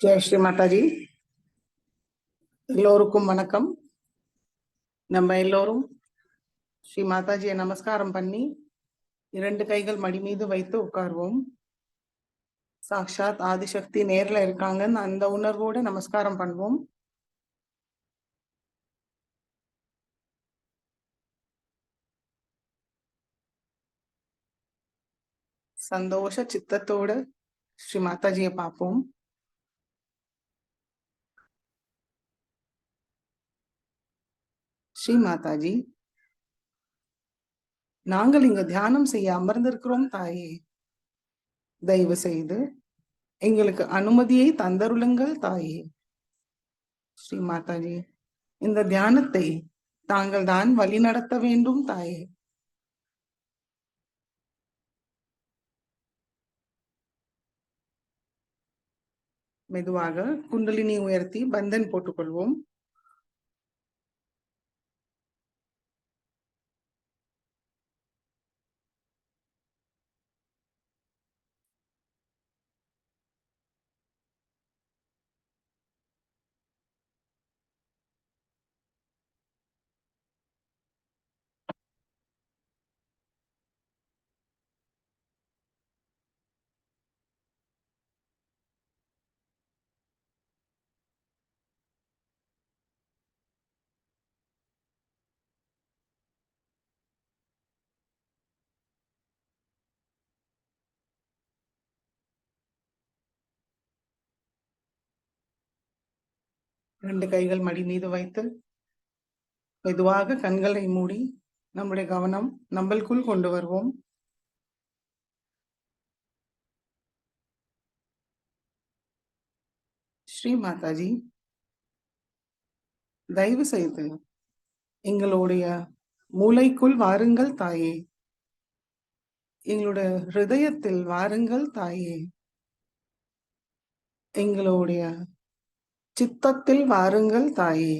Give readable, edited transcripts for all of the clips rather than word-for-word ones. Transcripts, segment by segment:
ஜெய் ஸ்ரீ மாதாஜி. எல்லோருக்கும் வணக்கம். நம்ம எல்லோரும் ஸ்ரீ மாதாஜியை நமஸ்காரம் பண்ணி 2 கைகள் மடி மீது வைத்து உட்கார்வோம். சாக்ஷாத் ஆதிசக்தி நேர்ல இருக்காங்கன்னு அந்த உணர்வோட நமஸ்காரம் பண்ணுவோம். சந்தோஷ சித்தத்தோட ஸ்ரீ மாதாஜியை பார்ப்போம். ஸ்ரீ மாதாஜி, நாங்கள் இங்க தியானம் செய்ய அமர்ந்திருக்கிறோம் தாயே. தயவு செய்து எங்களுக்கு அனுமதியை தந்தருளுங்கள் தாயே. ஸ்ரீ மாதாஜி, இந்த தியானத்தை தாங்கள் தான் வழி நடத்த வேண்டும் தாயே. மெதுவாக குண்டலினி உயர்த்தி பந்தன் போட்டுக்கொள்வோம். ரெண்டு கைகள் மடி மீது வைத்து மெதுவாக கண்களை மூடி நம்முடைய கவனம் நம்மளுக்குள் கொண்டு வருவோம். ஸ்ரீ மாதாஜி, தயவு செய்து எங்களுடைய மூளைக்குள் வாருங்கள் தாயே. எங்களுடைய ஹிருதயத்தில் வாருங்கள் தாயே. எங்களுடைய சித்தத்தில் வாருங்கள் தாயே.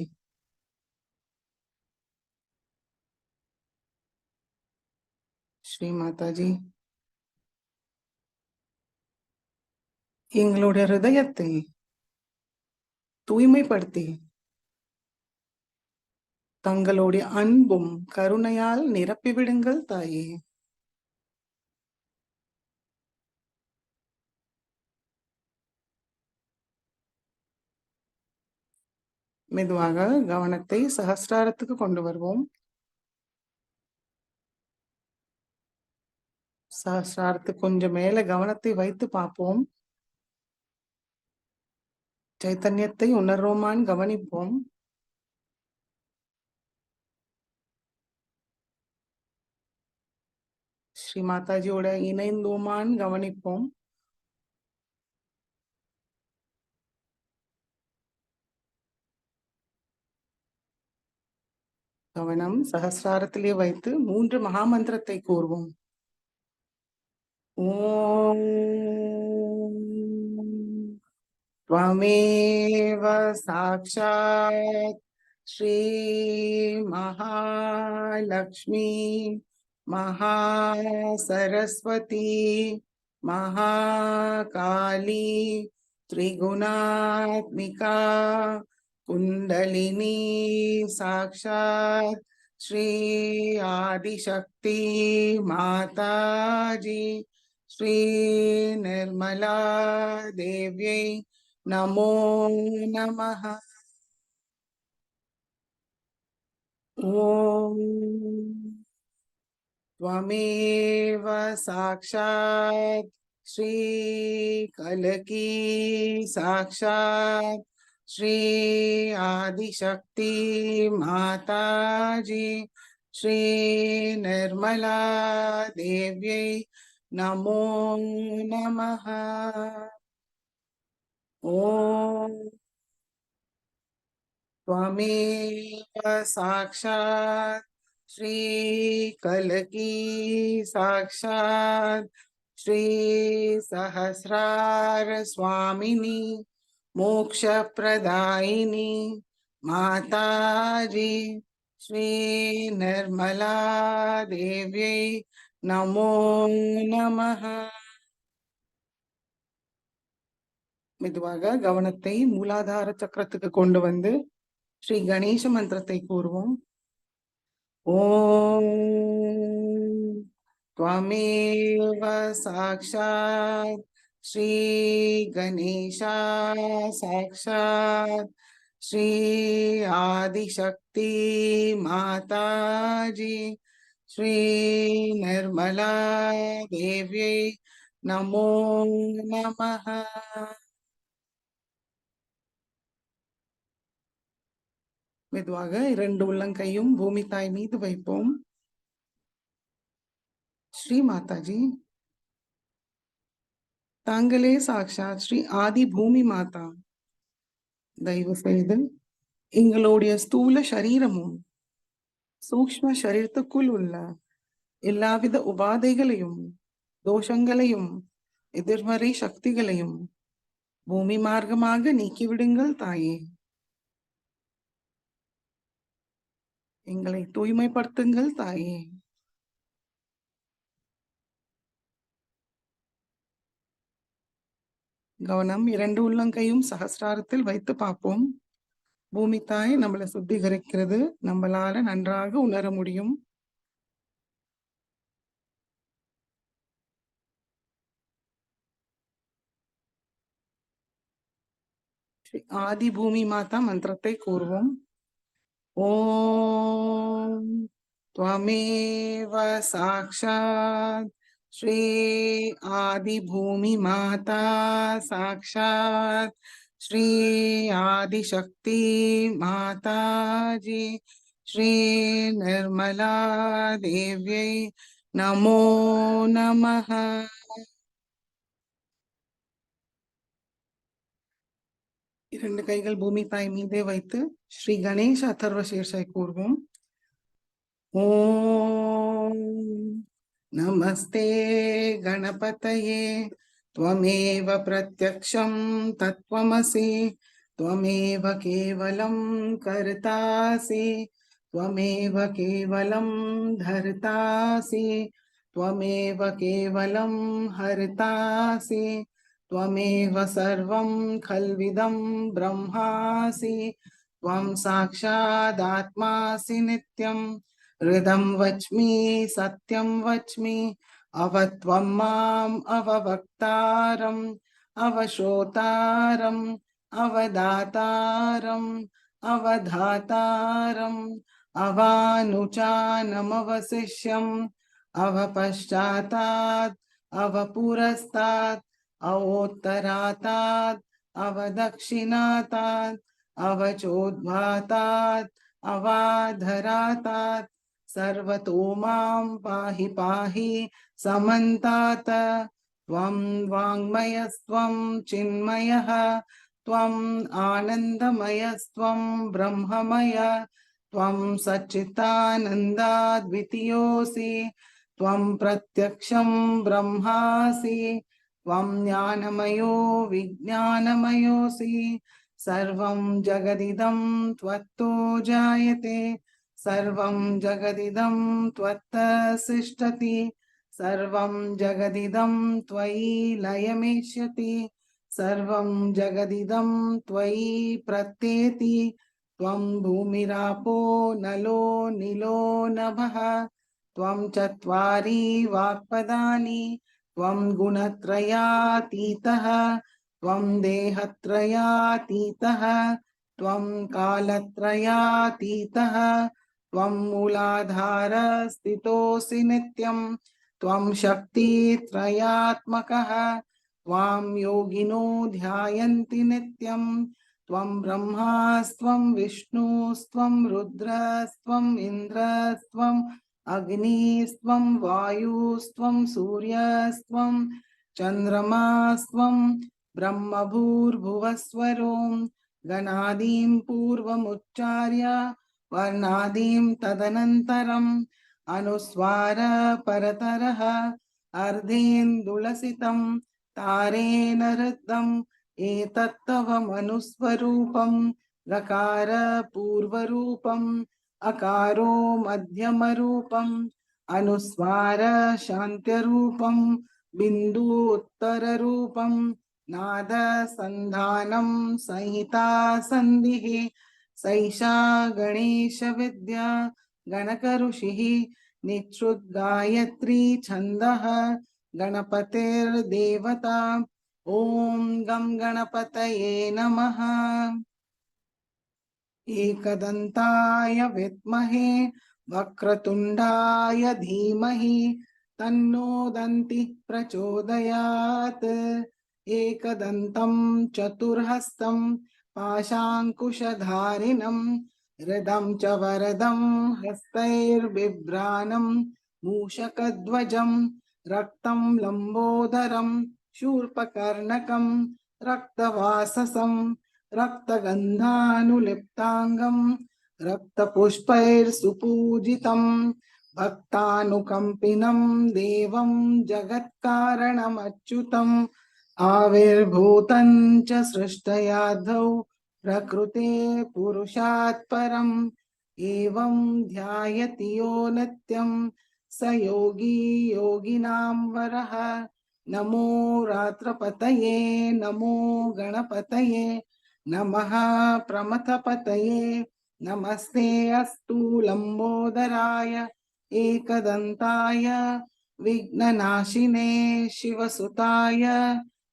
ஸ்ரீ மாதாஜி, எங்களுடைய ஹிருதயத்தை தூய்மைப்படுத்தி தங்களுடைய அன்பும் கருணையால் நிரப்பிவிடுங்கள் தாயே. மெதுவாக கவனத்தை சஹஸ்ராரத்துக்கு கொண்டு வருவோம். சஹஸ்ராரத்துக்கு கொஞ்சம் மேல கவனத்தை வைத்து பார்ப்போம். சைத்தன்யத்தை உணர்வோமான் கவனிப்போம். ஸ்ரீ மாதாஜியோட இணைந்தோமான் கவனிப்போம். கவனம் சஹஸ்ராரத்திலே வைத்து 3 மகாமந்திரத்தை கூறுவோம். ஓம் त्वमेव साक्षात् श्री महालक्ष्मी महासरस्वती महाकाली त्रिगुणात्मिका कुंडलिनी साक्षात् श्री आदिशक्ति माताजी श्री निर्मला देव्यै नमो नमः। ओम त्वमेव साक्षात् श्री कलकी साक्षात् श्री आदिशक्ति माताजी श्री निर्मला देव्यै नमो नमः। ओम त्वमेव साक्षात् श्री कलकी साक्षात् श्री सहस्रार स्वामिनी मोक्षप्रदायिनी माताजी श्री निर्मला देव्यै नमो नमः। மெதுவாக கவனத்தை மூலாதார சக்கரத்துக்கு கொண்டு வந்து ஸ்ரீ கணேச மந்திரத்தை கூறுவோம். ஓம் त्वमेव साक्षात् श्री गणेशा साक्षात् श्री आदिशक्ति माताजी श्री निर्मला देव्यै नमो नमः. மெதுவாக இரண்டு உள்ளங்கையும் பூமி தாய் மீது வைப்போம். ஸ்ரீ மாதாஜி, தாங்களே சாக்ஷாத் ஸ்ரீ ஆதி பூமி மாதா. தயவு செய்து எங்களுடைய ஸ்தூல சரீரமும் சூக்ஷ்ம சரீரத்துக்குள் உள்ள எல்லாவித உபாதைகளையும் தோஷங்களையும் எதிர்மறை சக்திகளையும் பூமி மார்க்கமாக நீக்கிவிடுங்கள் தாயே. எங்களை தூய்மைப்படுத்துங்கள் தாயே. கவனம் இரண்டு உள்ளங்கையும் சகஸ்ராரத்தில் வைத்து பார்ப்போம். பூமி தாய் நம்மளை சுத்திகரிக்கிறது நம்மளால நன்றாக உணர முடியும். ஆதி பூமி மாதா மந்திரத்தை கூறுவோம். ஓம் त्वमेव साक्षात् श्री आदि भूमि माता साक्षात् श्री आदिशक्ति माताजी श्री निर्मला देव्यै नमो नमः. இரண்டு கைகள் பூமி தாய் மீதே வைத்து ஸ்ரீ கணேச அதர்வ சீர்ஷை கூறுவோம். ஓம் நமஸ்தே गणपतये त्वमेव प्रत्यक्षं तत्त्वमसि त्वमेव केवलं कर्तासि त्वमेव केवलं धर्तासि त्वमेव केवलं हर्तासि त्वमेव सर्वं खल्विदं ब्रह्मासि त्वं साक्षादात्मासि नित्यं हृदं वच्मि सत्यं वच्मि अवत्वं माम् अववक्तारम् अवश्रोतारम् अवदातारम् अवधातारम् अवानुचानमवशिष्यम् अवपश्चातात् अवपुरस्तात् अवोत्तरातात् अवदक्षिणातात् अवचोद्भातात् अवाधरातात् सर्वतो मां पाहि पाहि समन्तात्. त्वं वाङ्मयस्त्वं चिन्मयः त्वम् आनन्दमयस्त्वं ब्रह्ममय त्वं सच्चिदानन्दाद्वितीयोऽसि त्वं प्रत्यक्षं ब्रह्मासि त्वं ज्ञानमयो विज्ञानमयोऽसि सर्वं जगदिदं त्वत्तो जायते सर्वं जगदिदं त्वत्तसिष्ठति सर्वं जगदिदं त्वयि लयमेष्यति सर्वं जगदिदं त्वयि प्रत्येति त्वं भूमिरापो नलो नीलो नभः त्वं चत्वारि वाक्पदानि त्वं गुणत्रयातीतः त्वं देहत्रयातीतः त्वं कालत्रयातीतः त्वं मूलाधारस्थितोऽसि नित्यं त्वं शक्तित्रयात्मकः त्वां योगिनो ध्यायन्ति नित्यं त्वं ब्रह्मास्त्वं विष्णुस्त्वं रुद्रस्त्वम् इन्द्रस्त्वम् अग्निस्त्वं वायुस्त्वं सूर्यस्त्वं चन्द्रमास्त्वं ब्रह्मभूर्भुवस्वरों गणादीं पूर्वमुच्चार्य वर्णादीं तदनन्तरम् अनुस्वार परतरः अर्धेन्दुलसितं तारेण ऋद्धम् एतत्तव मनुस्वरूपं गकार पूर्वरूपम् अकारो मध्यमरूपम् अनुस्वार शान्त्यरूपम् बिन्दु उत्तररूपम् नाद संधानं संहिता संधिः सैषा गणेश विद्या गणक ऋषिः निच्छ्रुत गायत्री छन्दः गणपतिर्देवता ओम गं गणपतये नमः। एकदन्ताय विद्महे वक्रतुण्डाय धीमहि तन्नो दन्तिः प्रचोदयात्। एकदन्तं चतुर्हस्तं पाशाङ्कुशधारिणं हृदं च वरदं हस्तैर्बिभ्राणं मूषकध्वजं रक्तं लम्बोदरं शूर्पकर्णकं रक्तवाससं रक्तगन्धानुलिप्ताङ्गं रक्तपुष्पैर्सुपूजितं भक्तानुकम्पिनं देवं जगत्कारणमच्युतम् आविर्भूतं च सृष्टयाधौ प्रकृते पुरुषात् परम् एवं ध्यायति यो नित्यं स योगी योगिनां वरः। नमो रात्रपतये नमो गणपतये नमः प्रमथपतये नमस्ते अस्तु लंबोदराय एकदन्ताय विघ्ननाशिने शिवसुताय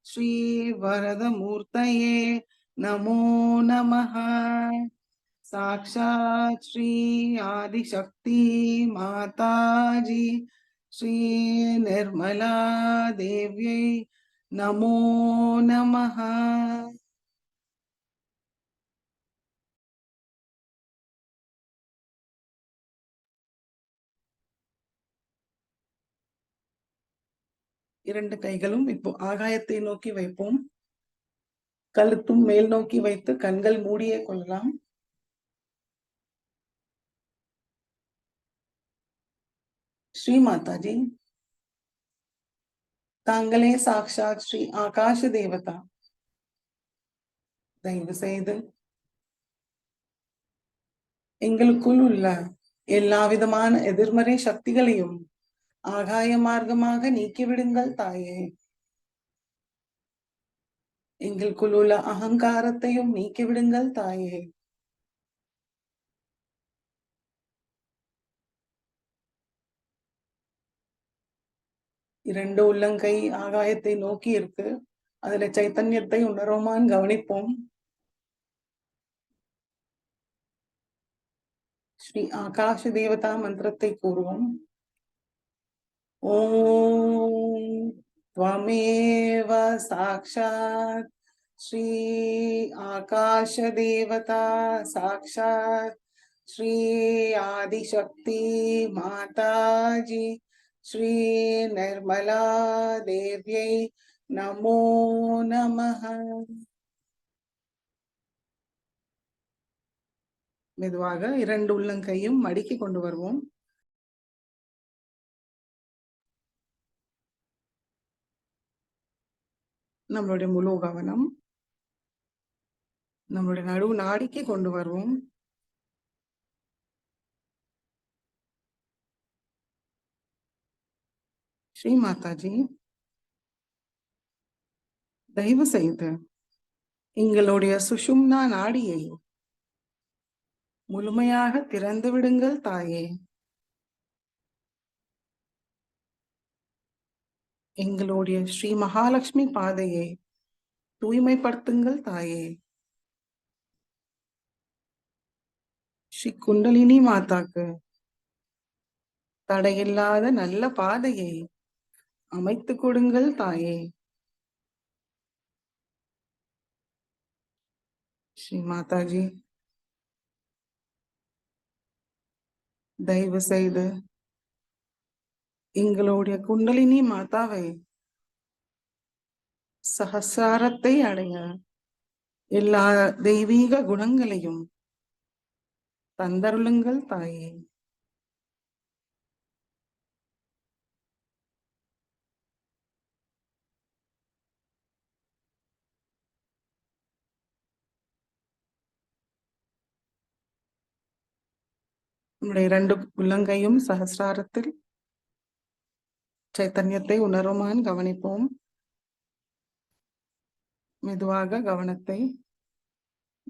श्रीवरदमूर्तये नमो नमः। साक्षात् श्री आदिशक्ति माताजी श्री निर्मला देव्यै नमो नमः। இரண்டு கைகளும் இப்போ ஆகாயத்தை நோக்கி வைப்போம். கழுத்தும் மேல் நோக்கி வைத்து கண்கள் மூடியே கொள்ளலாம். ஸ்ரீ மாதாஜி, தாங்களே சாக்ஷாத் ஸ்ரீ ஆகாஷ தேவதா. தயவு செய்து எங்களுக்குள் உள்ள எல்லா விதமான எதிர்மறை சக்திகளையும் ஆகாய மார்க்கமாக நீக்கிவிடுங்கள் தாயே. எங்களுக்குள் உள்ள அகங்காரத்தையும் நீக்கிவிடுங்கள் தாயே. இரண்டு உள்ளங்கை ஆகாயத்தை நோக்கி இருக்கு. அதுல சைத்தன்யத்தை உணரோமான் கவனிப்போம். ஸ்ரீ ஆகாஷ தேவதா மந்திரத்தை கூறுவோம். ஓம் त्वमेव साक्षात् श्री आकाश देवता साक्षात् श्री आदिशक्ति माताजी श्री निर्मला देव्यै नमो नमः। மெதுவாக இரண்டு உள்ளங்கையும் மடக்கி கொண்டு வருவோம். நம்மளுடைய முழு கவனம் நம்மளுடைய நடு நாடிக்கு கொண்டு வருவோம். ஸ்ரீ மாதாஜி, தயவு செய்து எங்களுடைய சுஷும்னா நாடியை முழுமையாக திறந்து விடுங்கள் தாயே. எங்களுடைய ஸ்ரீ மகாலட்சுமி பாதையை தூய்மைப்படுத்துங்கள் தாயே. ஸ்ரீ குண்டலினி மாதாக்கு தடையில்லாத நல்ல பாதையை அமைத்து கொடுங்கள் தாயே. ஸ்ரீ மாதாஜி, தயவு செய்து எங்களுடைய குண்டலினி மாதாவை சஹசிராரத்தை அடைய எல்லா தெய்வீக குணங்களையும் தந்தருளுங்கள் தாயே. நம்முடைய இரண்டு உள்ளங்கையும் சஹசிராரத்தில் சைத்தன்யத்தை உணருமான் கவனிப்போம். மெதுவாக கவனத்தை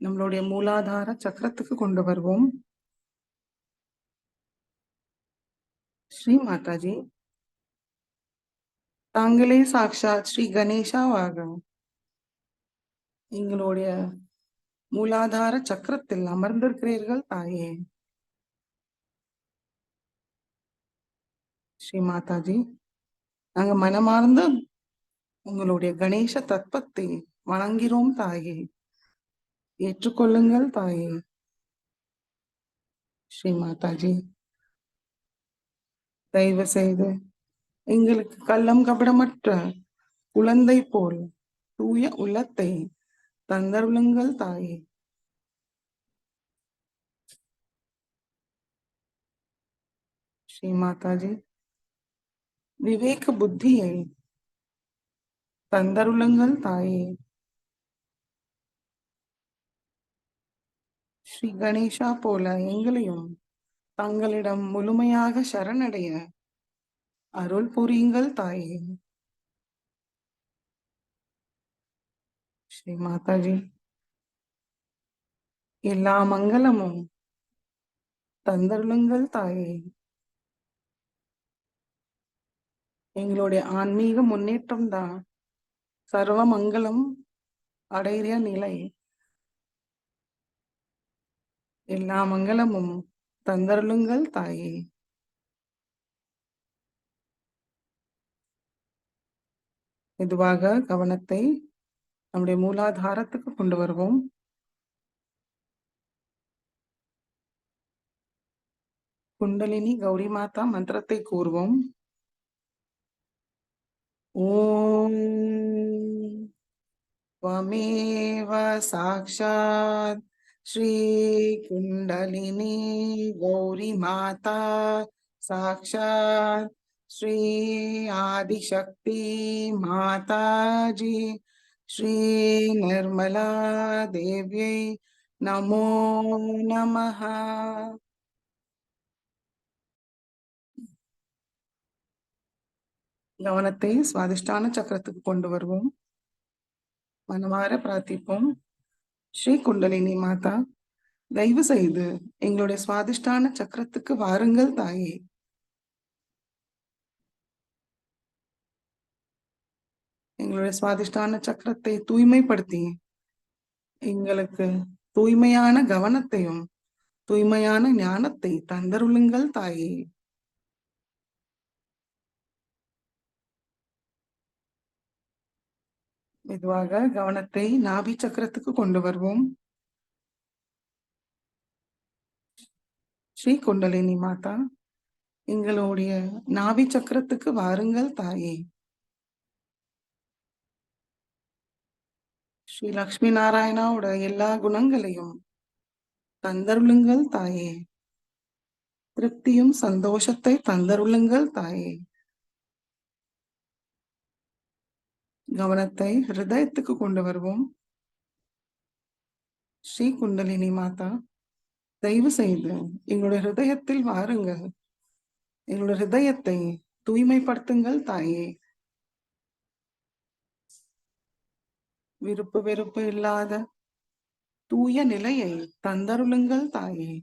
நம்மளுடைய மூலாதார சக்கரத்துக்கு கொண்டு வருவோம். ஸ்ரீ மாதாஜி, தாங்களே சாக்ஷாத் ஸ்ரீ கணேசாவாக எங்களுடைய மூலாதார சக்கரத்தில் அமர்ந்திருக்கிறீர்கள் தாயே. ஸ்ரீ மாதாஜி, நாங்க மனமார்ந்த உங்களுடைய கணேச தத்துவத்தை வணங்கிறோம் தாயே. ஏற்றுக்கொள்ளுங்கள் தாயே. ஸ்ரீ மாதாஜி, தயவு செய்து எங்களுக்கு கள்ளம் கபடமற்ற குழந்தை போல் தூய உள்ளத்தை தந்தருளுங்கள் தாயே. ஸ்ரீ மாதாஜி, விவேக புத்தியை தந்தருளுங்கள் தாயே. ஸ்ரீ கணேசா போல எங்களையும் தங்களிடம் முழுமையாக சரணடைய அருள் புரியுங்கள் தாயே. ஸ்ரீ மாதாஜி, எல்லா மங்களமும் தந்தருளுங்கள் தாயே. எங்களுடைய ஆன்மீக முன்னேற்றம் தான் சர்வ மங்களம் அடைகிற நிலை. எல்லா மங்களமும் தந்தருளுங்கள் தாயே. மெதுவாக கவனத்தை நம்முடைய மூலாதாரத்துக்கு கொண்டு வருவோம். குண்டலினி கௌரி மாதா மந்திரத்தை கூறுவோம். ஓம் त्वमेव साक्षात् श्री कुंडलिनी गौरी माता साक्षात् श्री आदिशक्ति माता जी श्री निर्मला देव्यै नमो नमः. கவனத்தை சுவாதிஷ்டான சக்கரத்துக்கு கொண்டு வருவோம். மனமார பிரார்த்திப்போம். ஸ்ரீ குண்டலினி மாதா, தயவு செய்து எங்களுடைய சுவாதிஷ்டான சக்கரத்துக்கு வாருங்கள் தாயே. எங்களுடைய சுவாதிஷ்டான சக்கரத்தை தூய்மைப்படுத்தி எங்களுக்கு தூய்மையான கவனத்தையும் தூய்மையான ஞானத்தை தந்தருளுங்கள் தாயே. மெதுவாக கவனத்தை நாபி சக்கரத்துக்கு கொண்டு வருவோம். ஸ்ரீ குண்டலினி மாதா, எங்களுடைய நாபி சக்கரத்துக்கு வாருங்கள் தாயே. ஸ்ரீ லக்ஷ்மி நாராயணாவோட எல்லா குணங்களையும் தந்தருளுங்கள் தாயே. திருப்தியும் சந்தோஷத்தை தந்தருளுங்கள் தாயே. கவனத்தை ஹிருதயத்துக்கு கொண்டு வருவோம். ஸ்ரீ குண்டலினி மாதா, தயவு செய்து எங்களுடைய ஹிருதயத்தில் வாருங்கள். எங்களுடைய ஹிருதயத்தை தூய்மைப்படுத்துங்கள் தாயே. விருப்பு வெறுப்பு இல்லாத தூய நிலையை தந்தருளுங்கள் தாயே.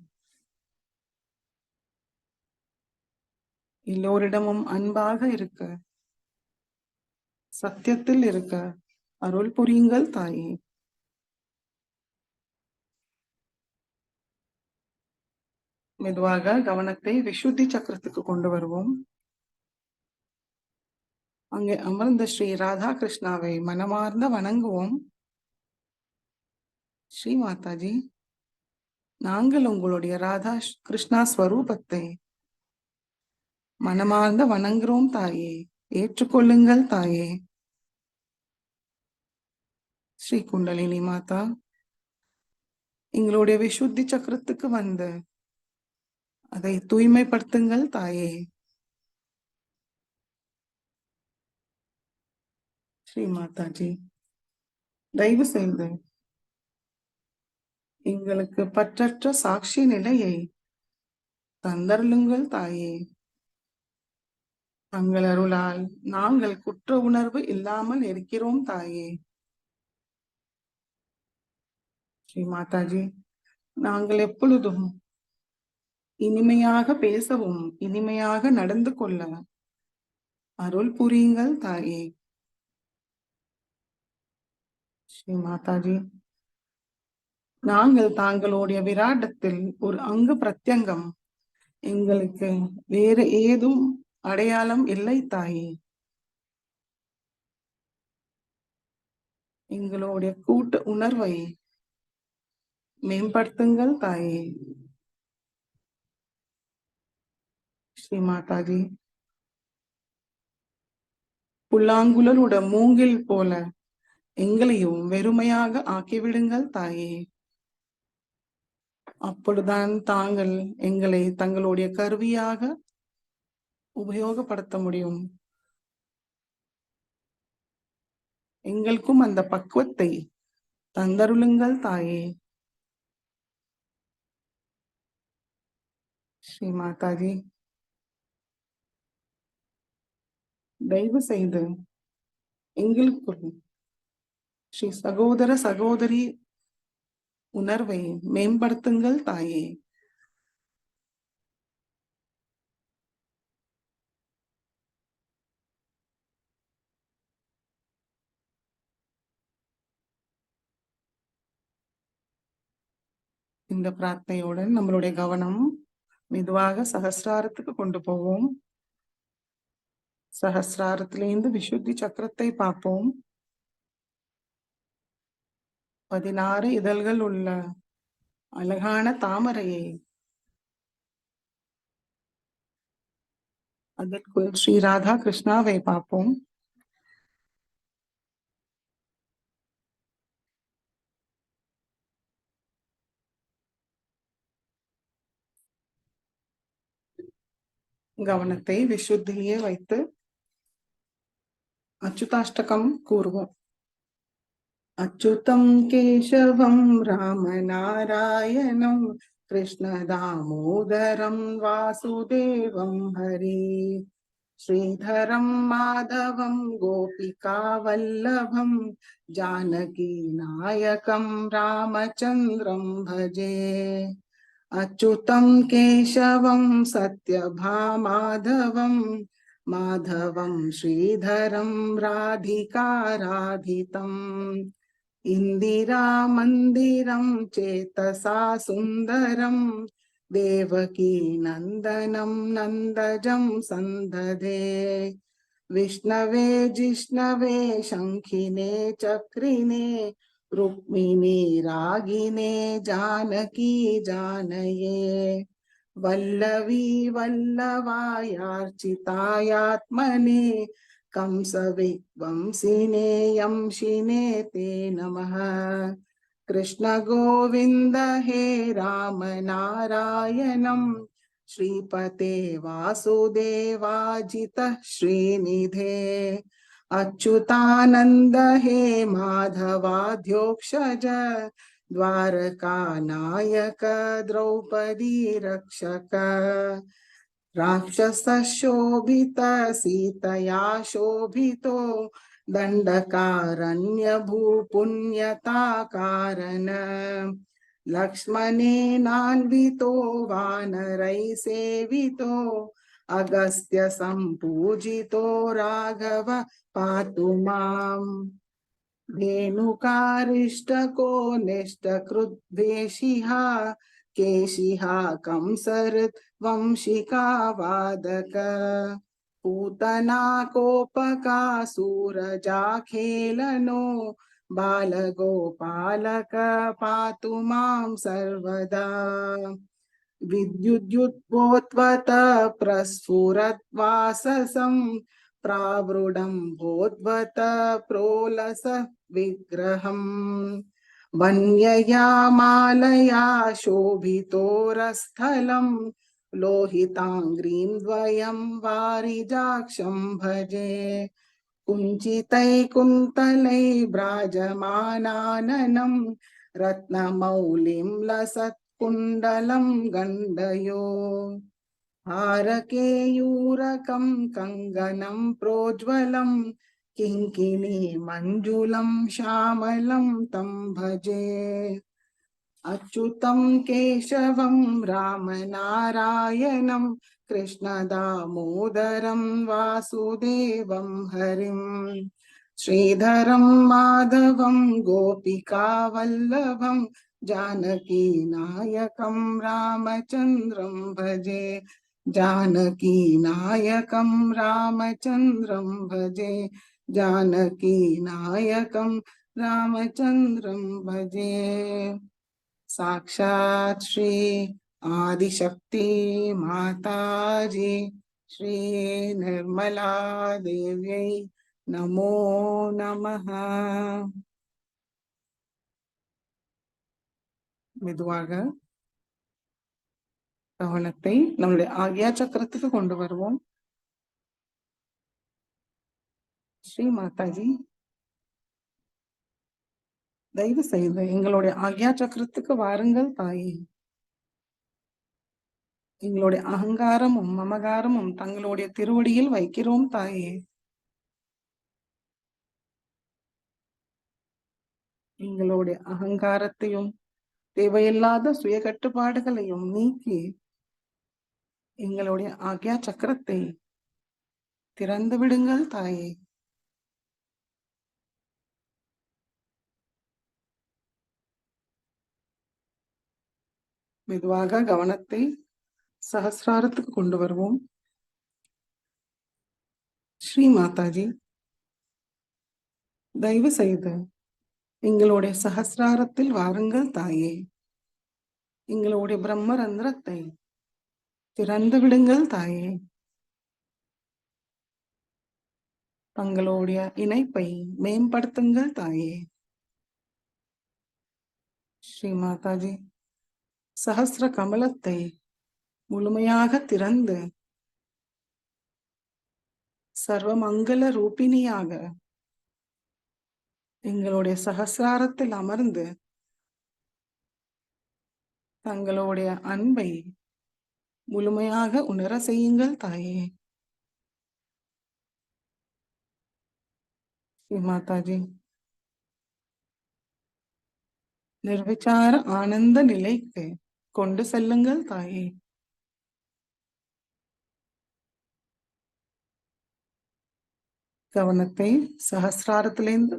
எல்லோரிடமும் அன்பாக இருக்க, சத்தியத்தில் இருக்க அருள் புரியுங்கள் தாயே. மெதுவாக கவனத்தை விசுத்தி சக்கரத்துக்கு கொண்டு வருவோம். அங்கே அமர்ந்த ஸ்ரீ ராதா கிருஷ்ணாவை மனமார்ந்த வணங்குவோம். ஸ்ரீ மாதாஜி, நாங்கள் உங்களுடைய ராதா கிருஷ்ணா ஸ்வரூபத்தை மனமார்ந்த வணங்குறோம் தாயே. ஏற்றுக்கொள்ளுங்கள் தாயே. ஸ்ரீ குண்டலினி மாதா, எங்களுடைய விசுத்தி சக்கரத்துக்கு வந்து அதை தூய்மைப்படுத்துங்கள் தாயே. ஸ்ரீ மாதாஜி, தயவு செய்து எங்களுக்கு பற்றற்ற சாட்சி நிலையை தந்தருளுங்கள் தாயே. தங்கள் அருளால் நாங்கள் குற்ற உணர்வு இல்லாமல் இருக்கிறோம் தாயே. ஸ்ரீ மாதாஜி, நாங்கள் எப்பொழுதும் இனிமையாக பேசவும் இனிமையாக நடந்து கொள்ள அருள் புரியுங்கள் தாயே. ஸ்ரீ மாதாஜி, நாங்கள் தாங்களுடைய விராட்டத்தில் ஒரு அங்கு பிரத்யங்கம். எங்களுக்கு வேறு ஏதும் அடையாளம் இல்லை தாயே. எங்களுடைய கூட்டு உணர்வை மேம்படுத்துங்கள் தாயே. ஸ்ரீ மாதாஜி, புல்லாங்குழலோட மூங்கில் போல எங்களையும் வெறுமையாக ஆக்கிவிடுங்கள் தாயே. அப்பொழுதுதான் தாங்கள் எங்களை தங்களுடைய கருவியாக உபயோகப்படுத்த முடியும். எங்களுக்கும் அந்த பக்குவத்தை தந்தருளுங்கள் தாயே. ஸ்ரீ மாதாஜி, தயவு செய்து எங்களுக்குள் ஸ்ரீ சகோதர சகோதரி உணர்வை மேம்படுத்துங்கள் தாயே. இந்த பிரார்த்தனையுடன் நம்மளுடைய கவனம் மெதுவாக சகஸ்ராரத்துக்கு கொண்டு போவோம். சகஸ்ராரத்திலிருந்து விசுத்தி சக்கரத்தை பார்ப்போம். 16 இதழ்கள் உள்ள அழகான தாமரையை, அதற்குள் ஸ்ரீ ராதா கிருஷ்ணாவை பார்ப்போம். கவனத்தை விசுத்தியே வைத்து அச்சுதாஷ்டகம் கூறுவோம். அச்சுதம் கேசவம் ராமநாராயணம் கிருஷ்ண தாமோதரம் வாசுதேவம் ஹரி ஸ்ரீதரம் மாதவம் கோபிகா வல்லபம் ஜானகி நாயகம் ராமச்சந்திரம் பஜே. அச்சுதம் கேசவம் சத்யபாமாதவம் மாதவம் ஸ்ரீதரம் ராதிகாராதிதம் இந்திரா மந்திரம் சேதசா சுந்தரம் தேவகி நந்தனம் நந்தஜம் சந்ததே. விஷ்ணவே ஜிஷ்ணவே சங்கினே சக்ரினே रुक्मिणी रागिने जानकी जानये वल्लवी वल्लवायार्चितायात्मने कंसविध्वंसिने यंशिने ते नमः. कृष्ण गोविन्द हे राम नारायणं श्रीपते वासुदेवाजित श्रीनिधे अच्युतानंद हे माधवाध्योक्षज द्वारका नायक द्रौपदी रक्षक राक्षस शोभित सीतया शोभितो दंडकारण्य भूपुण्यता कारण लक्ष्मणेनान्वितो वानरै सेवितो अगस्त्य संपूजितो राघव पातु माम्. धेनुकारिष्टको निष्टकृद्वेषिः केशिः कंसऋत् वंशिका वादक पूतना कोपकासूरजाखेलनो बालगोपालक पातु मां सर्वदा. विद्युद्युद्भोत्वत प्रस्फुरद्वाससं प्रावृडं भोद्वत प्रोलस विग्रहम् वन्यया मालया शोभितोरस्थलं लोहिताङ्घ्रिं द्वयं वारिजाक्षं भजे. कुञ्चितैकुन्तलैर्व्राजमानाननं रत्नमौलिं लसत्कुण्डलं गण्डयो हारकेयूरकं कङ्गनं प्रोज्वलं किङ्किणी मञ्जुलं श्यामलं तं भजे. अच्युतं केशवं रामनारायणं कृष्णदामोदरं वासुदेवं हरिं श्रीधरं माधवं गोपिकावल्लभं जानकीनायकं रामचन्द्रं भजे जानकीनायकं रामचन्द्रं भजे जानकीनायकं रामचन्द्रं भजे। साक्षात् श्री आदिशक्ति माताजी श्री निर्मला देव्यै नमो नमः। மெதுவாக கவனத்தை நம்முடைய ஆக்யா சக்கரத்துக்கு கொண்டு வருவோம். ஸ்ரீ மாதாஜி, தயவு செய்து எங்களுடைய ஆக்யா சக்கரத்துக்கு வாருங்கள் தாயே. எங்களுடைய அகங்காரமும் மமகாரமும் தங்களுடைய திருவடியில் வைக்கிறோம் தாயே. எங்களுடைய அகங்காரத்தையும் தேவையில்லாத சுய கட்டுப்பாடுகளையும் நீக்கி எங்களுடைய ஆக்யா சக்கரத்தை திறந்து விடுங்கள் தாயே. மெதுவாக கவனத்தை சஹஸ்ராரத்துக்கு கொண்டு வருவோம். ஸ்ரீ மாதாஜி, தயவு செய்து எங்களுடைய சஹஸ்ராரத்தில் வாருங்கள் தாயே. எங்களுடைய பிரம்மரந்திரத்தை திறந்து விடுங்கள் தாயே. தங்களுடைய இணைப்பை மேம்படுத்துங்கள் தாயே. ஸ்ரீ மாதாஜி, சஹஸ்ர கமலத்தை முழுமையாக திறந்து சர்வமங்கல ரூபிணியாக எங்களுடைய சஹஸ்ராரத்தில் அமர்ந்து தங்களுடைய அன்பை முழுமையாக உணர செய்யுங்கள் தாயே. ஸ்ரீ மாதாஜி, நிர்விசார ஆனந்த நிலைக்கு கொண்டு செல்லுங்கள் தாயே. கவனத்தை சஹஸ்ராரத்திலிருந்து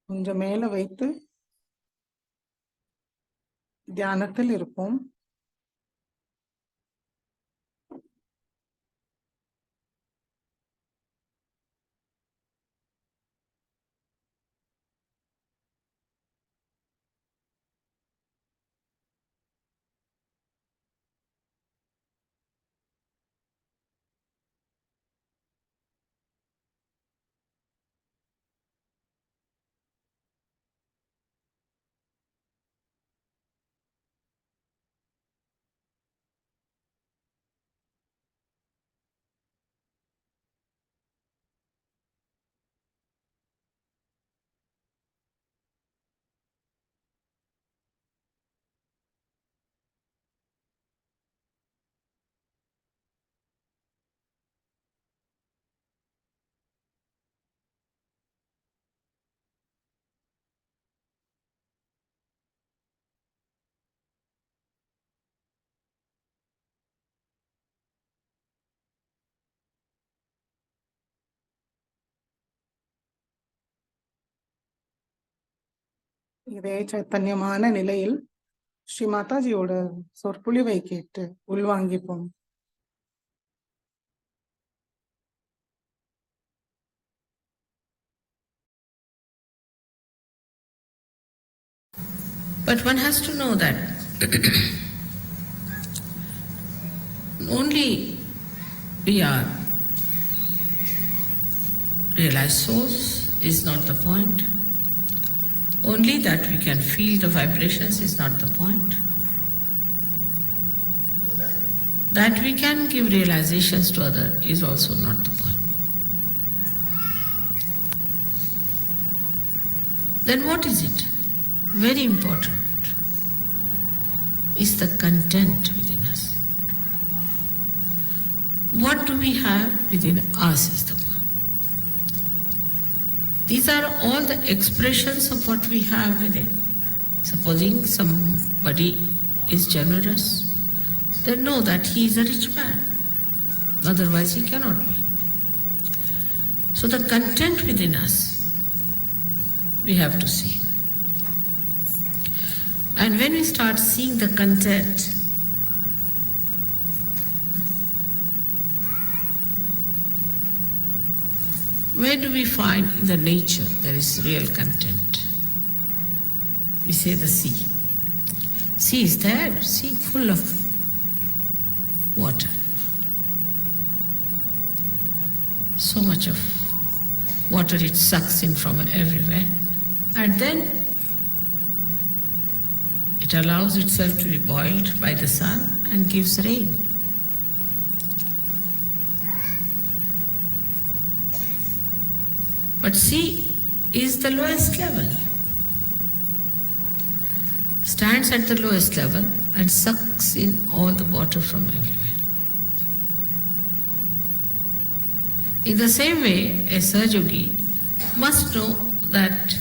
கொஞ்சம் மேல வைத்து தியானத்தில் இருப்போம். இதே சைத்தன்யமான நிலையில் ஸ்ரீ மாதாஜியோட சொற்பொழிவை கேட்டு உள்வாங்கிப்போம். But one has to know that only we are realized souls is not the point. Only that we can feel the vibrations is not the point. That we can give realizations to others is also not the point. Then what is it? Very important is the content within us. What do we have within us is the point. These are all the expressions of what we have within. Supposing somebody is generous, then know that he is a rich man. Otherwise he cannot be. So the content within us, we have to see. And when we start seeing the content, where do we find in the nature there is real content? We say the sea. Sea is there, sea full of water. So much of water it sucks in from everywhere, and then it allows itself to be boiled by the sun and gives rain. But sea is the lowest level, stands at the lowest level and sucks in all the water from everywhere. In the same way, a Sahaja must know that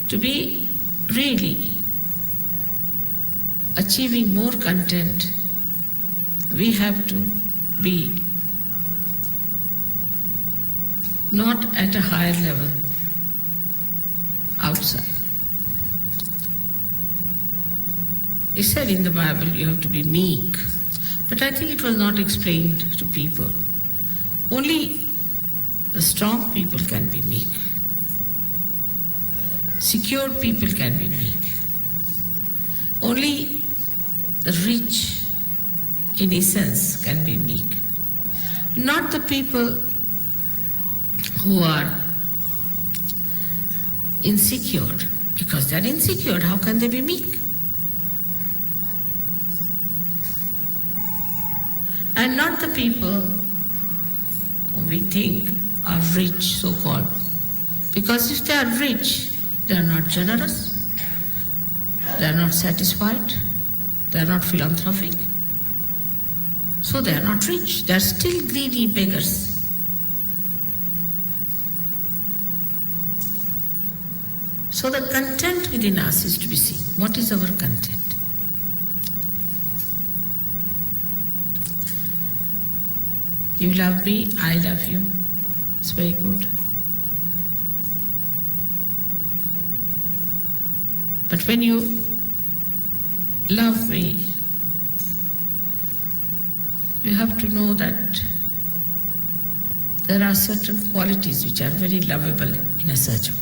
to be really achieving more content, we have to be not at a higher level outside. It said in the Bible you have to be meek, but I think it was not explained to people. Only the strong people can be meek. Secure people can be meek. Only the rich, in essence, can be meek. Not the people who are insecure. Because they are insecure, how can they be meek? And not the people who we think are rich, so-called. Because if they are rich, they are not generous, they are not satisfied, they are not philanthropic. So they are not rich, they are still greedy beggars. So the content within us is to be seen. What is our content? You love me, I love you. It's very good. But when you love me, you have to know that there are certain qualities which are very lovable in a Sahaja.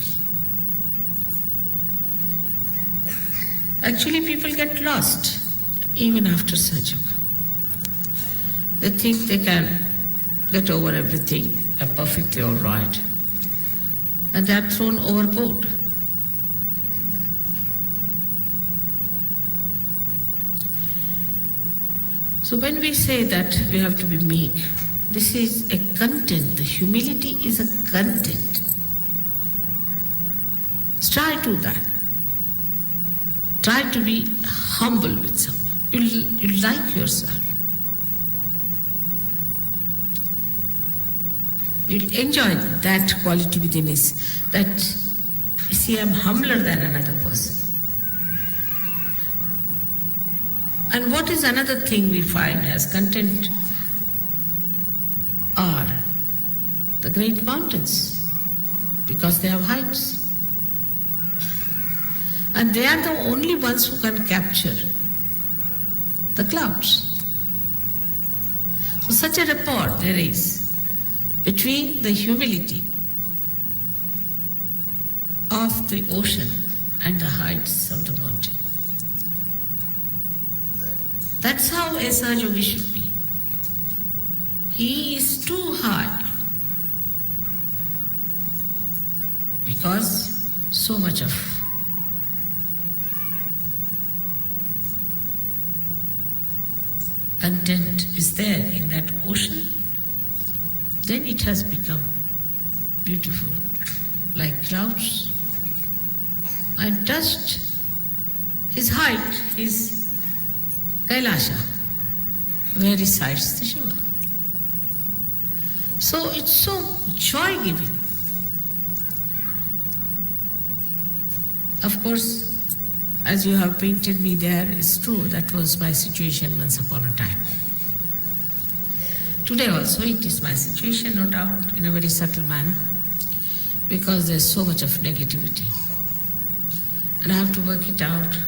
Actually, people get lost even after Sahaja. They think they can get over everything, are perfectly all right, and they are thrown overboard. So when we say that we have to be meek, this is a content. The humility is a content. Try to that. Try to be humble with someone. You like yourself. You'll enjoy that quality within us. That, you see, I'm humbler than another person. And what is another thing we find as content are the great mountains, because they have heights. And they are the only ones who can capture the clouds. So such a rapport there is between the humility of the ocean and the heights of the mountain. That's how a Sahaja should be. He is too high because so much of content is there in that ocean. Then it has become beautiful, like clouds, and touched his height, his Kailasha, where resides the Shiva. So it's so joy-giving. Of course, as you have painted me there, it's true, that was my situation once upon a time. Today also it is my situation, no doubt, in a very subtle manner, because there's so much of negativity. And I have to work it out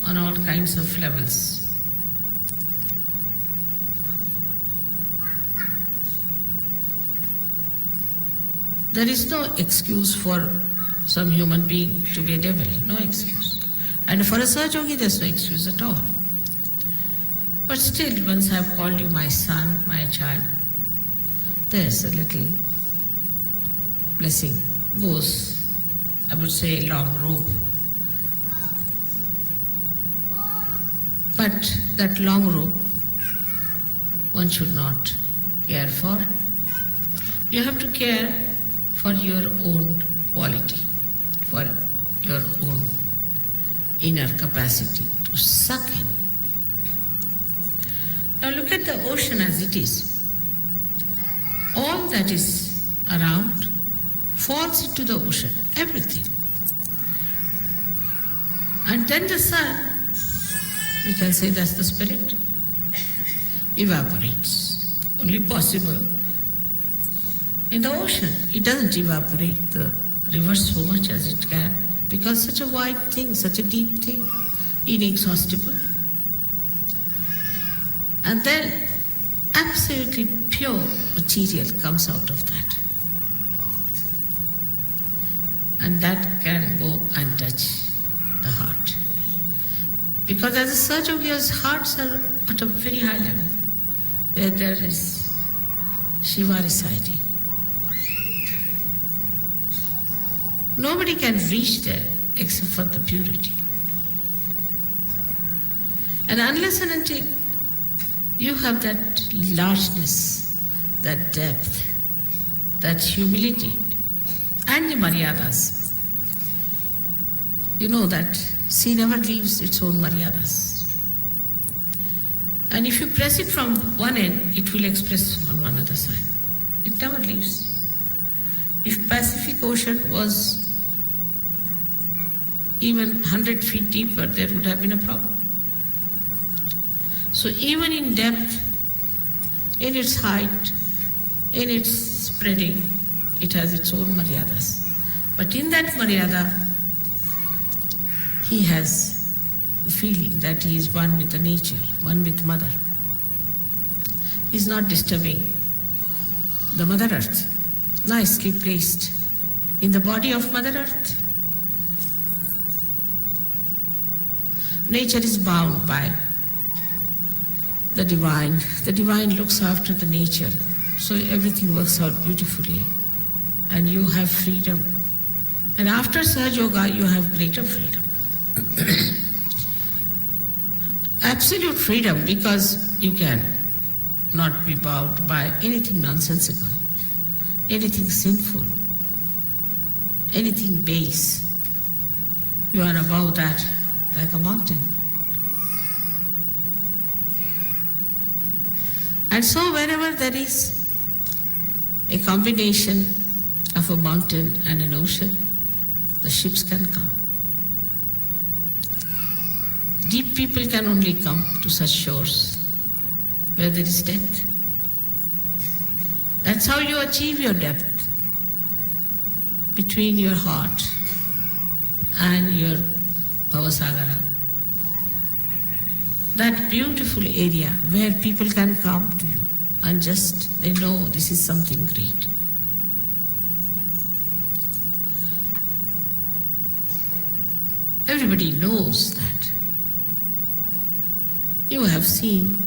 on all kinds of levels. There is no excuse for some human being to be a devil, no excuse. And for a Sahaja, there's no excuse at all. But still, once I have called you my son, my child, there's a little blessing, goes, I would say, a long rope. But that long rope, one should not care for. You have to care for your own quality, for your own inner capacity to suck in. Now look at the ocean as it is. All that is around falls into the ocean, everything. And then the sun, we can say that's the spirit, evaporates. Only possible in the ocean. It doesn't evaporate the river so much as it can, because such a wide thing, such a deep thing, inexhaustible. And then absolutely pure material comes out of that. And that can go and touch the heart. Because as a Sahaja's hearts are at a very high level, where there is Shiva residing. Nobody can reach there except for the purity. And unless and until you have that largeness, that depth, that humility, and the maryadas, you know that sea never leaves its own maryadas. And if you press it from one end, it will express on one other side. It never leaves. If Pacific Ocean was even 100 feet deeper, there would have been a problem. So even in depth, in its height, in its spreading, it has its own maryadas. But in that maryada, he has a feeling that he is one with the nature, one with Mother. He is not disturbing the Mother Earth, nicely placed in the body of Mother Earth. Nature is bound by the divine. The divine looks after the nature, so everything works out beautifully, and you have freedom. And after Sahaja Yoga, you have greater freedom. Absolute freedom, because you can not be bound by anything nonsensical, anything sinful, anything base. You are above that like a mountain. And so wherever there is a combination of a mountain and an ocean, the ships can come. Deep people can only come to such shores where there is depth. That's how you achieve your depth, between your heart and your Bhavasagara. That beautiful area where people can come to you and just, they know this is something great. Everybody knows that. You have seen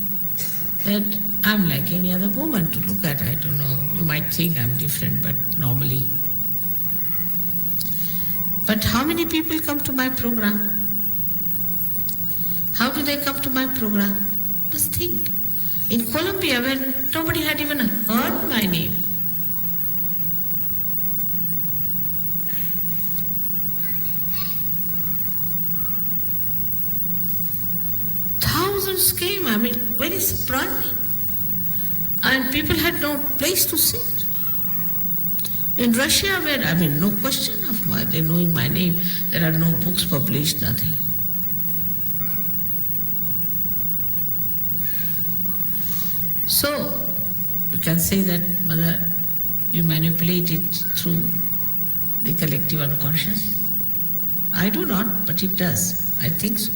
that I'm like any other woman to look at. I don't know, you might think I'm different, but normally. But how many people come to my program? How do they come to my program? Just think. In Colombia, when nobody had even heard my name, thousands came, very surprising. And people had no place to sit. In Russia, where, no question of they knowing my name, there are no books published, nothing. So, you can say that, Mother, you manipulate it through the collective unconscious. I do not, but it does. I think so.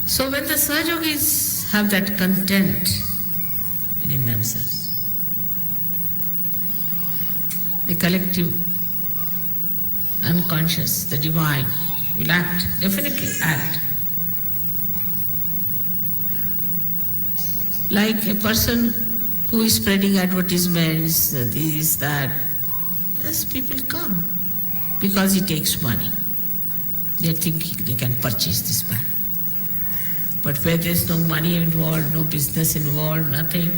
So when the Sahajogis have that content within themselves, the collective unconscious, the divine, will act, definitely act. Like a person who is spreading advertisements, this, that, yes, people come because he takes money. They are thinking they can purchase this man. But where there's no money involved, no business involved, nothing,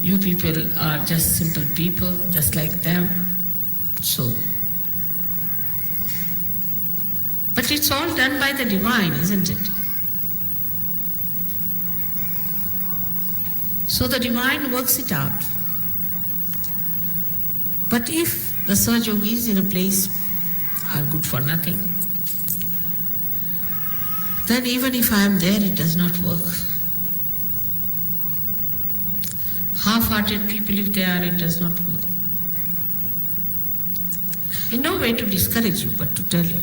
you people are just simple people, just like them. So, but it's all done by the divine, isn't it? So the divine works it out. But if the Sahajogis in a place are good for nothing, then even if I am there, it does not work. Half-hearted people, if they are, it does not work. In no way to discourage you, but to tell you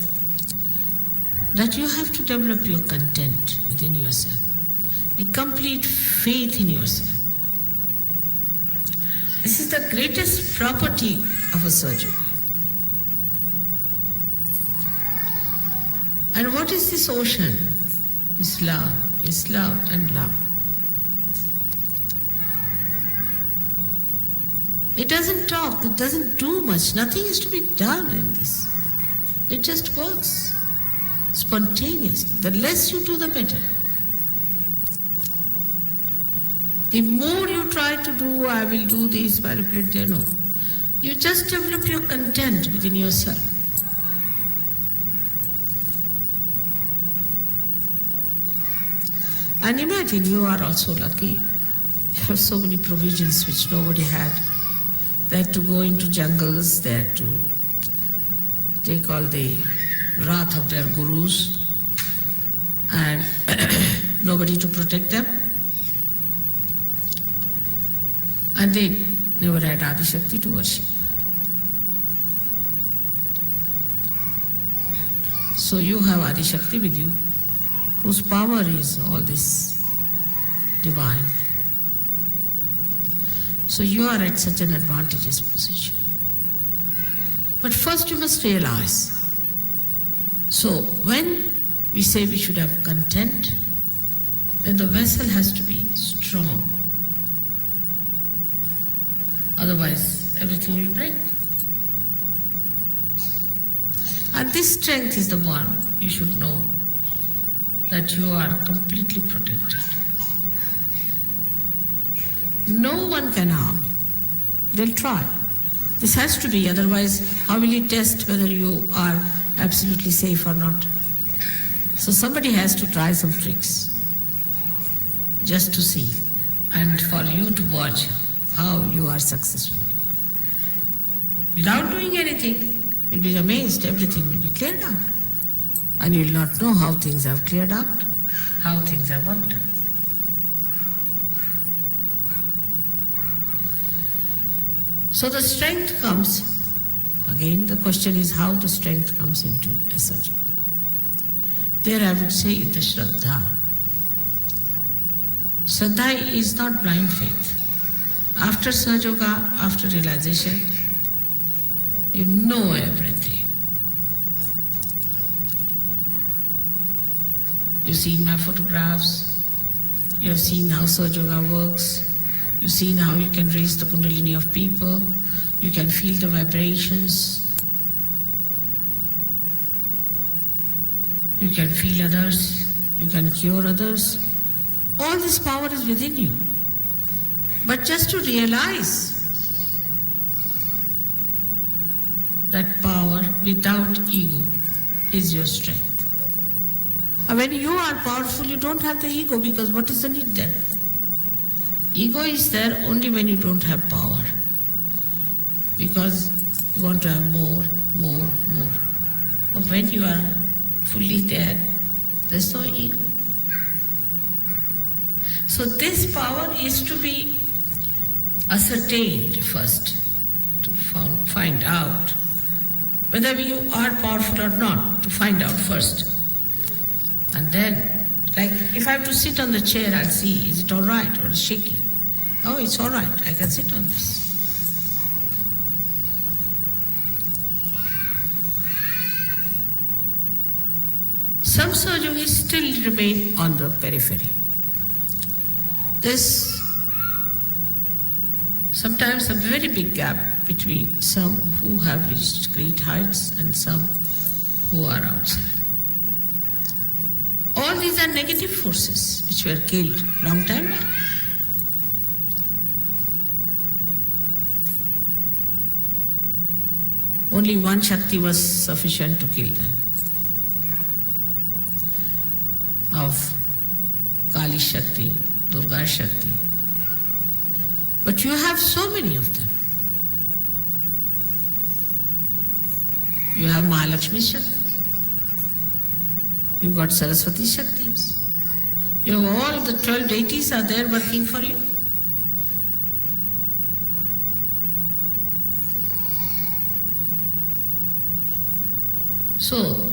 that you have to develop your content within yourself, a complete faith in yourself. This is the greatest property of a Sahajogi. And what is this ocean? It's love and love. It doesn't talk, it doesn't do much, nothing is to be done in this. It just works spontaneously. The less you do, the better. The more you try to do, I will do this, manipulate there, no. You just develop your content within yourself. And imagine you are also lucky. You have so many provisions which nobody had. They had to go into jungles, they had to take all the wrath of their gurus and nobody to protect them. And they never had Adi Shakti to worship. So you have Adi Shakti with you, whose power is all this divine. So you are at such an advantageous position. But first you must realize. So when we say we should have content, then the vessel has to be strong. Otherwise, everything will break. And this strength is the one you should know, that you are completely protected. No one can harm you. They'll try. This has to be, otherwise how will you test whether you are absolutely safe or not? So somebody has to try some tricks just to see and for you to watch how you are successful. Without doing anything, you'll be amazed, everything will be cleared out. And you will not know how things have cleared out, how things have worked out. So the strength comes, again the question is how the strength comes into a Sahaja. There I would say the Shraddha. Shraddha is not blind faith. After Sahajoga, after realization, you know everything. You've seen my photographs, you have seen how Sahajoga works, you've seen how you can raise the kundalini of people, you can feel the vibrations, you can feel others, you can cure others. All this power is within you. But just to realize that power without ego is your strength. And when you are powerful, you don't have the ego, because what is the need there? Ego is there only when you don't have power. Because you want to have more, more, more. But when you are fully there, there's no ego. So this power is to be ascertained first, to find out whether you are powerful or not, to find out first. And then, like if I have to sit on the chair, I'll see, is it all right or is it shaky? Oh, it's all right, I can sit on this. Some Sahajogis still remain on the periphery. There's sometimes a very big gap between some who have reached great heights and some who are outside. All these are negative forces which were killed long time back. Only one Shakti was sufficient to kill them. Of Kali Shakti, Durga Shakti. But you have so many of them. You have Mahalakshmi Shakti. You've got Saraswati Shaktis. You have all the 12 deities are there working for you. So,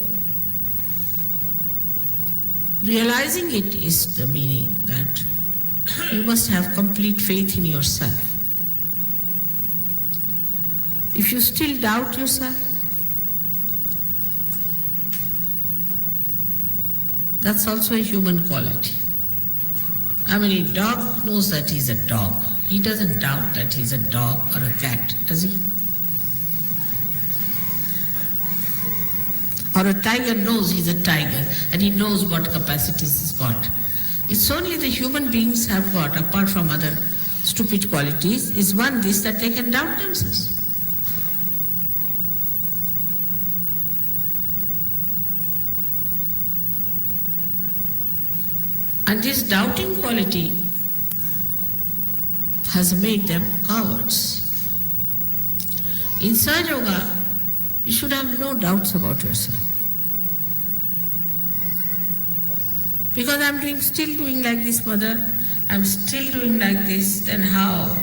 realizing it is the meaning that you must have complete faith in yourself. If you still doubt yourself, that's also a human quality. I mean, a dog knows that he's a dog. He doesn't doubt that he's a dog or a cat, does he? Or a tiger knows he's a tiger and he knows what capacities he's got. It's only the human beings have got, apart from other stupid qualities, is one this that they can doubt themselves. And this doubting quality has made them cowards. In Sahaja Yoga, you should have no doubts about yourself. Because I'm still doing like this, mother, I'm still doing like this, then how?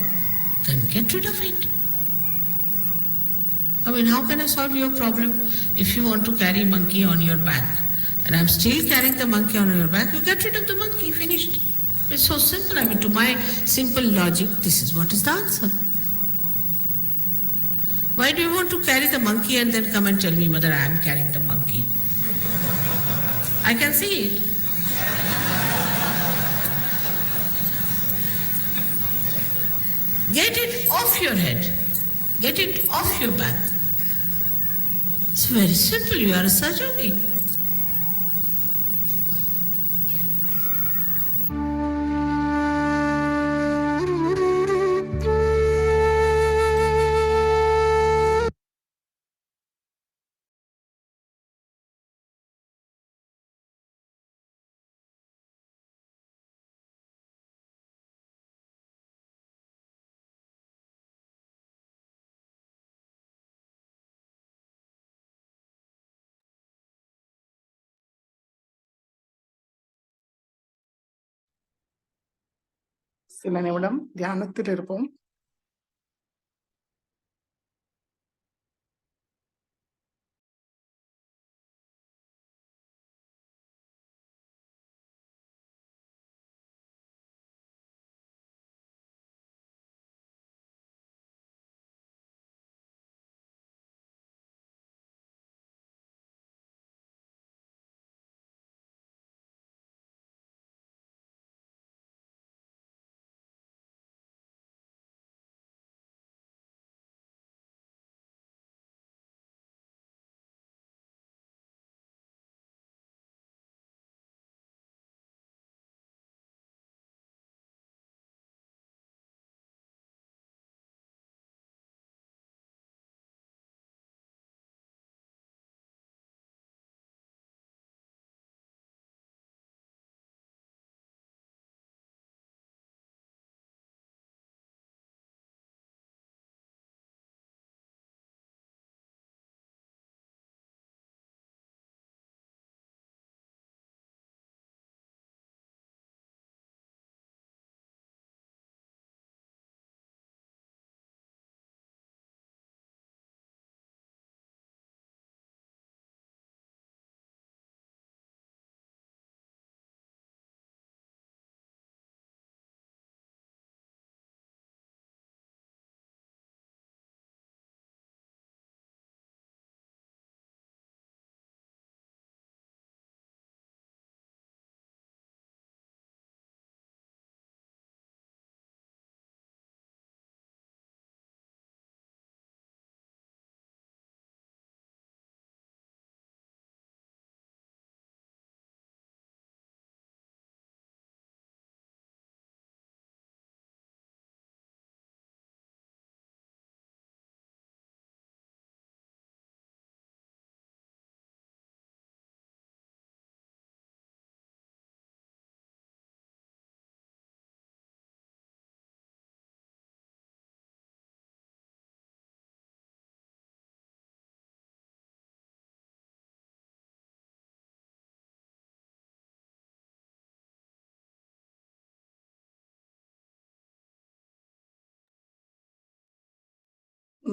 Then get rid of it. I mean, how can I solve your problem if you want to carry monkey on your back? And I'm still carrying the monkey on your back, you get rid of the monkey, finished. It's so simple. I mean, to my simple logic, this is what is the answer. Why do you want to carry the monkey and then come and tell me, mother, I am carrying the monkey? I can see it. Get it off your head. Get it off your back. It's very simple. You are a Sahaja. சில நிமிடம் தியானத்தில் இருப்போம்.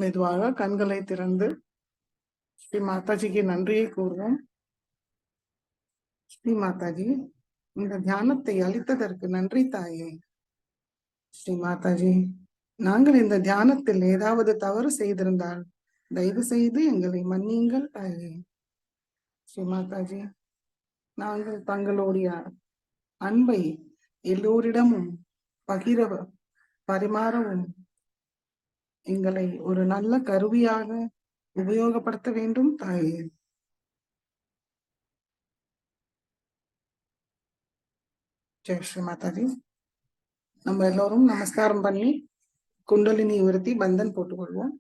மெதுவாக கண்களை திறந்து ஸ்ரீ மாதாஜிக்கு நன்றியை கூறுவோம். ஸ்ரீ மாதாஜி, இந்த தியானத்தை அளித்ததற்கு நன்றி தாயே. ஸ்ரீ மாதாஜி, நாங்கள் இந்த தியானத்தில் ஏதாவது தவறு செய்திருந்தால் தயவு செய்து எங்களை மன்னியுங்கள் தாயே. ஸ்ரீ மாதாஜி, நாங்கள் தங்களுடைய அன்பை எல்லோரிடமும் பரிமாறவும் எங்களை ஒரு நல்ல கருவியாக உபயோகப்படுத்த வேண்டும் தாயே. ஜெய் ஸ்ரீ மாதாஜி. நம்ம எல்லோரும் நமஸ்காரம் பண்ணி குண்டலினி உயர்த்தி பந்தன் போட்டுக்கொள்வோம்.